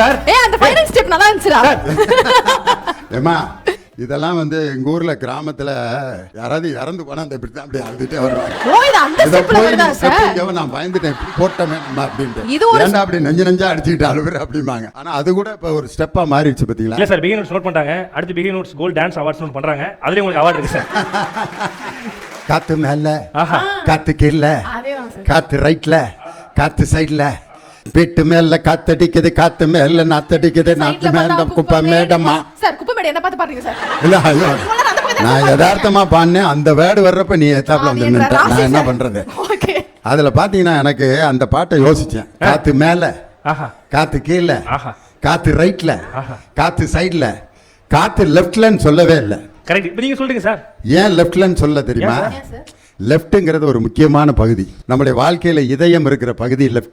Sir. அந்த final step நல்லா இருந்துச்சுடா. ஏமா இதெல்லாம் வந்து எங்க ஊர்ல கிராமத்துல யாராவது இறந்து போனா அந்த இப்படி தான் அப்படியே அழுதுட்டே வருவாங்க. ஓ இது அந்த இதை ஸ்டெப்ல போய் வருதா சார்? step நான் பயந்துட்டேன் இப்படி போட்டோமே நம்ம அப்படின்ட்டு. இது ஒரு ஏன்டா அப்படி நெஞ்சா அடிச்சுக்கிட்டு அழுகுற அப்படிம்பாங்க. ஆனா அது கூட இப்ப ஒரு ஸ்டெப்பா மாறிடுச்சு பாத்தீங்களா? இல்ல சார், பிகினர்ஸ் நோட் பண்ணிட்டாங்க. அடுத்து beginners gold dance awards note பண்றாங்க. அதுலயும் உங்களுக்கு அவார்ட் இருக்கு சார். காத்து மேல, ஆஹா. காத்து கீழ, அதேதான் சார். காத்து ரைட்ல, காத்து சைட்ல, வீட்டு மேல காத்தடிக்குது, காத்து மேல நாத்தடிக்குது, நாத்து மேல குப்பை மேடமா. சார் குப்பை மேடம் என்ன பார்த்து பாருங்க சார். இல்ல ஐயோ, நான் யதார்த்தமா பாடினேன். அந்த வேர்டு வர்றப்ப நீ எத்தாப்புல வந்து நின்னுட்ட. நான் என்ன பண்றது? ஓகே. அதுல பாத்தீங்கன்னா எனக்கு அந்த பாட்டை யோசிச்சேன். காத்து மேல, ஆஹா. காத்து கீழே, ஆஹா. காத்து ரைட்ல, ஆஹா. காத்து சைட்ல, காத்து லெஃப்ட்லன்னு சொல்லவே இல்லை. கரெக்ட். இப்போ நீங்க சொல்றீங்க சார். ஏன் லெஃப்ட்லன்னு சொல்ல தெரியுமா? ஏன் சார்? லெஃப்ட்ங்கிறது ஒரு முக்கியமான பகுதி. நம்முடைய வாழ்க்கையில இதயம் இருக்கிற பகுதி லெஃப்ட்.